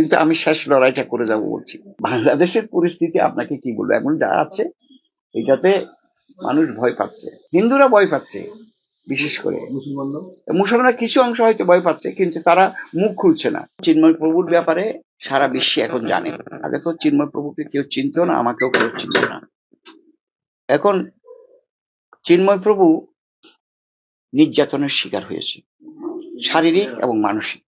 কিন্তু আমি শেষ লড়াইটা করে যাব বলছি। বাংলাদেশের পরিস্থিতি আপনাকে কি বলবো, এখন যা আছে এটাতে মানুষ ভয় পাচ্ছে, হিন্দুরা ভয় পাচ্ছে বিশেষ করে, মুসলমানরা কিছু অংশ হয়তো ভয় পাচ্ছে, কিন্তু তারা মুখ খুলছে না। চিন্ময় প্রভুর ব্যাপারে সারা বিশ্বে এখন জানে, আগে তো চিন্ময় প্রভুকে কেউ চিনত না, আমাকেও কেউ চিনত না। এখন চিন্ময় প্রভু নির্যাতনের শিকার হয়েছে, শারীরিক এবং মানসিক।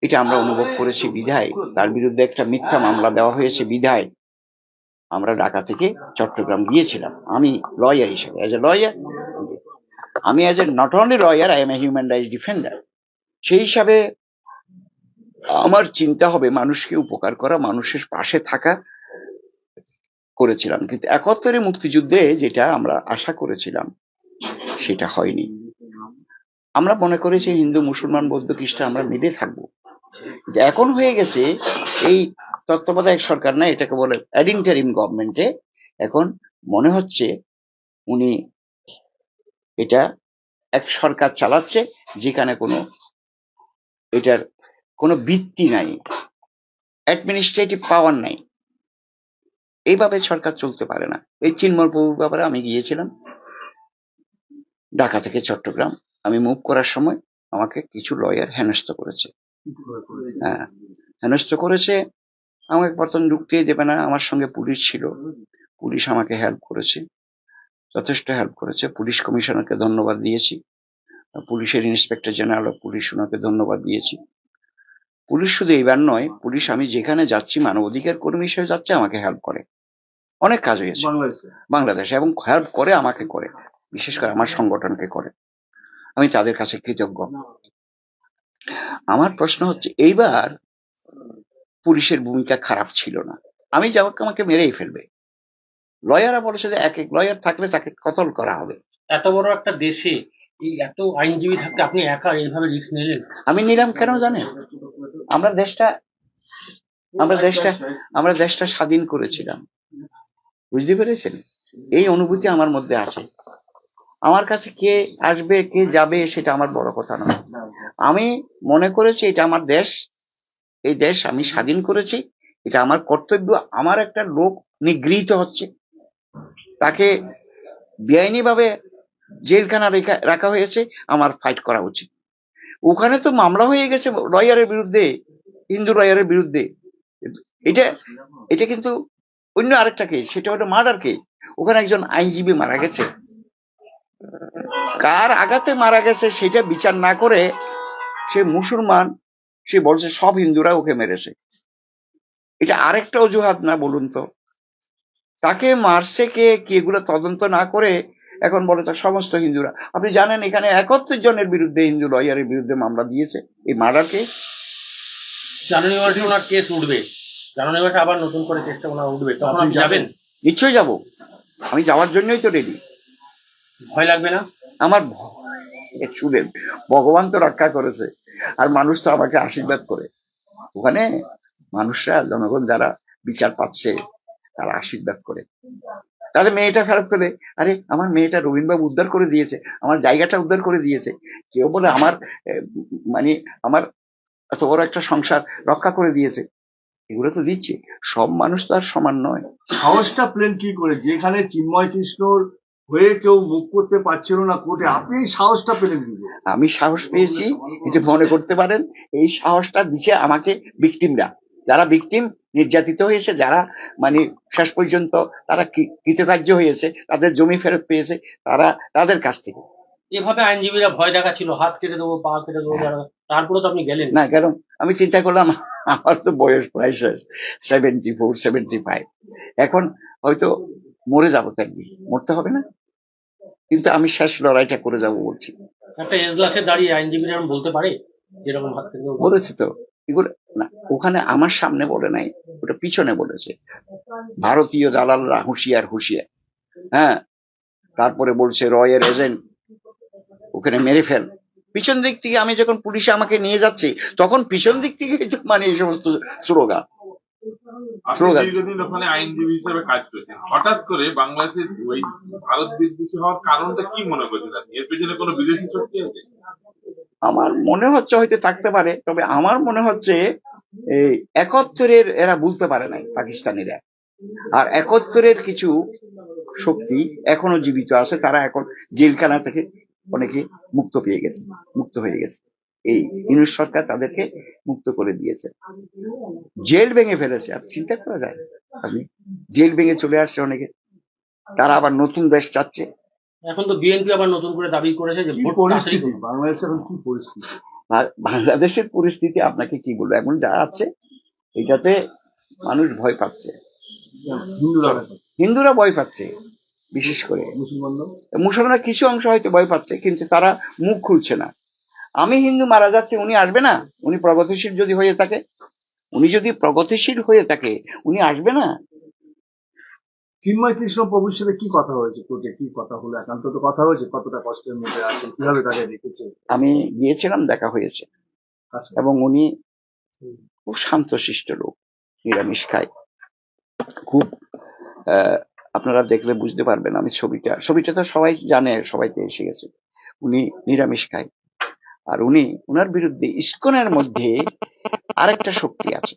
এটা আমরা অনুভব করেছি বিধায় তার বিরুদ্ধে একটা মিথ্যা মামলা দেওয়া হয়েছে বিধায় আমরা ঢাকা থেকে চট্টগ্রাম গিয়েছিলাম। আমি লয়ার হিসেবে, অ্যাজ এ লয়ার, আমি as a not only lawyer, I M a human rights defender. সেই হিসাবে আমার চিন্তা হবে মানুষকে উপকার করা, মানুষের পাশে থাকা করেছিলাম। কিন্তু ৭১ মুক্তিযুদ্ধে যেটা আমরা আশা করেছিলাম সেটা হয়নি। আমরা মনে করেছি হিন্দু মুসলমান বৌদ্ধ খ্রিস্টান আমরা মিলে থাকবো। যে এখন হয়ে গেছে এই তত্ত্বাবধায়ক সরকার না, এটাকে বলে অ্যাডিন্টারিম গভর্নমেন্টে, এখন মনে হচ্ছে উনি এটা এক সরকার চালাচ্ছে যেখানে কোনো এটার কোনো ভিত্তি নাই, অ্যাডমিনিস্ট্রেটিভ পাওয়ার নাই। এইভাবে সরকার চলতে পারে না। এই চিন্ময় প্রভুর ব্যাপারে আমি গিয়েছিলাম ঢাকা থেকে চট্টগ্রাম, আমি মুভ করার সময় আমাকে কিছু লয়ার হেনস্থ করেছে। হ্যাঁ, হেনস্থ করেছে, আমাকে প্রথম ঢুকতেই দেবে না। আমার সঙ্গে পুলিশ ছিল, পুলিশ আমাকে হেল্প করেছে, যথেষ্ট হেল্প করেছে। পুলিশ কমিশনারকে ধন্যবাদ দিয়েছি, পুলিশের ইন্সপেক্টর জেনারেল অফ পুলিশ ওনাকে ধন্যবাদ দিয়েছি। পুলিশ শুধু এইবার নয়, পুলিশ আমি যেখানে যাচ্ছি মানবাধিকার কর্মী হিসেবে যাচ্ছে, আমাকে হেল্প করে, অনেক কাজ হয়েছে বাংলাদেশে, এবং হেল্প করে, আমাকে করে, বিশেষ করে আমার সংগঠনকে করে। আমি তাদের কাছে কৃতজ্ঞ। আমার প্রশ্ন হচ্ছে এইবার পুলিশের ভূমিকা খারাপ ছিল না, আমি যাওয়ার আমাকে মেরেই ফেলবে। লয়াররা বলেছে যে এক এক লয়ার থাকলে তাকে কতল করা হবে। এত বড় একটা দেশে এই এত আইনজীবী থাকতে আপনি একা এইভাবে রিস্ক নিলেন? আমি নিলাম কেন জানেন? আমরা দেশটা স্বাধীন করেছিলাম, বুঝতে পেরেছেন? এই অনুভূতি আমার মধ্যে আছে। আমার কাছে কে আসবে কে যাবে সেটা আমার বড় কথা নয়। আমি মনে করেছি এটা আমার দেশ, এই দেশ আমি স্বাধীন করেছি, এটা আমার কর্তব্য। আমার একটা লোক নিগৃহীত হচ্ছে, তাকে বেআইনি ভাবে জেলখানা রাখা হয়েছে, আমার ফাইট করা উচিত। ওখানে তো মামলা হয়ে গেছে লয়ারের বিরুদ্ধে, হিন্দু লয়ারের বিরুদ্ধে। এটা এটা কিন্তু অন্য আরেকটা কেস, সেটা হলো মার্ডার কেস। ওখানে একজন আইনজীবী মারা গেছে, কার আঘাতে মারা গেছে সেটা বিচার না করে সে মুসলমান, সে বলছে সব হিন্দুরা ওকে মেরেছে। এটা আরেকটা অজুহাত না বলুন তো? তাকে মারছে কে, কি এগুলো তদন্ত না করে এখন বলে তো সমস্ত হিন্দুরা। আপনি জানেন এখানে ৭১ জনের বিরুদ্ধে, হিন্দু লয়ারের বিরুদ্ধে মামলা দিয়েছে এই মার্ডার কেস। জানুয়ারি মাসে ওনার কেস উঠবে, জানুয়ারি মাসে আবার নতুন করে কেসটা ওনার উঠবে, তখন আপনি যাবেন? নিশ্চয়ই যাব, আমি যাওয়ার জন্যই তো রেডি। ভয় লাগবে না? আমার শুনেন, ভগবান তো রক্ষা করেছে, আর মানুষ তো আমাকে আশীর্বাদ করে। ওখানে মানুষরা, জনগণ যারা বিচার পাচ্ছে তারা আশীর্বাদ করে, তাহলে মেয়েটা ফেরত পেলে, আরে আমার মেয়েটা রবীন্দ্রবাবু উদ্ধার করে দিয়েছে, আমার জায়গাটা উদ্ধার করে দিয়েছে। কেউ বলে আমার মানে আমার এত বড় একটা সংসার রক্ষা করে দিয়েছে। এগুলো তো দিচ্ছে। সব মানুষ তো আর সমান নয়। সাহসটা প্লেন কি করে, যেখানে চিন্ময় কৃষ্ণর হয়ে কেউ মুখ করতে পারছিল না কোর্টে, আপনি এই সাহসটা পেলেন কি? আমি সাহস পেয়েছি, এটা মনে করতে পারেন এই সাহসটা দিচ্ছে আমাকে ভিকটিমরা, যারা ভিকটিম, নির্যাতিত হয়েছে, যারা মানে শেষ পর্যন্ত তারা কৃতকার্য হয়েছে, তাদের জমি ফেরত পেয়েছে, তারা তাদের কাছ থেকে। এভাবে আইনজীবীরা ভয় দেখাচ্ছিল, হাত কেটে দেবো, পা কেটে দেবো, তারপরে তো আপনি গেলেন না। কারণ আমি চিন্তা করলাম আমার তো বয়স প্রায় শেষ, 74, 75, এখন হয়তো মরে যাবো, তো একদিন মরতে হবে না, কিন্তু আমি শেষ লড়াইটা করে যাব বলছি। একটা এজলাসে দাঁড়িয়ে আইনজীবীরা বলতে পারে যেরকম হাত কেটে দেবো? বলেছে তো এগুলো, না ওখানে আমার সামনে বলে নাই, ওটা পিছনে বলেছে। ভারতীয় দালালরা হুঁশিয়ার হুঁশিয়ার, হ্যাঁ। তারপরে বলছে রয়ের এজেন্ট ওখানে মেরে ফেল। পিছন দিক থেকে আমি যখন পুলিশে আমাকে নিয়ে যাচ্ছে, তখন পিছন দিক থেকে মানে এই সমস্ত স্লোগান। দীর্ঘদিন ওখানে আইনজীবী হিসেবে কাজ করেছেন, হঠাৎ করে বাংলাদেশের ওই ভারত বিদ্বেষী হওয়ার কারণটা কি মনে করছেন আপনি? এর পেছনে কোনো বিদেশি শক্তি আছে? আমার মনে হচ্ছে হয়তো থাকতে পারে, তবে আমার মনে হচ্ছে এই 71-এর এরা ভুলতে পারে নাই পাকিস্তানিরা, আর 71-এর কিছু শক্তি এখনো জীবিত আছে, তারা এখন জেলখানা থেকে অনেকে মুক্ত পেয়ে গেছে, মুক্ত হয়ে গেছে। এই ইউনূস সরকার তাদেরকে মুক্ত করে দিয়েছে, জেল ভেঙে ফেলেছে। আর চিন্তা করা যায়, আপনি জেল ভেঙে চলে আসছে অনেকে, তারা আবার নতুন দেশ চাচ্ছে। এখন তো বিএনপি আবার নতুন করে দাবি করেছে যে কি ভোট তাড়াতাড়ি পরিস্থিতি করুন। বাংলাদেশে এখন, কি পরিস্থিতি? আর বাংলাদেশের পরিস্থিতি আপনাকে কি বলবো, এখন যা আছে এটাতে মানুষ ভয় পাচ্ছে। হিন্দুরা, হিন্দুরা ভয় পাচ্ছে বিশেষ করে, মুসলমানরা মুসলমানরা কিছু অংশ হয়তো ভয় পাচ্ছে, কিন্তু তারা মুখ খুলছে না। আমি হিন্দু মারা যাচ্ছে, উনি আসবে না? উনি প্রগতিশীল যদি হয়ে থাকে, উনি আসবে না? চিন্ময় কৃষ্ণ প্রভুর সাথে কি কথা হয়েছে, কোর্টে কি কথা হলো? একান্ত তো কথা হয়েছে, কতটা কষ্টের মধ্যে আছে, কিভাবে তাকে রেখেছে? আমি গিয়েছিলাম, দেখা হয়েছে, আচ্ছা, এবং উনি খুব শান্তশিষ্ট লোক, নিরামিষ খায় খুব। আপনারা দেখলে বুঝতে পারবেন, আমি ছবিটা তো সবাই জানে, সবাইতে এসে গেছে। উনি নিরামিষ খায়, আর উনার বিরুদ্ধে ইসকনের মধ্যে আরেকটা শক্তি আছে,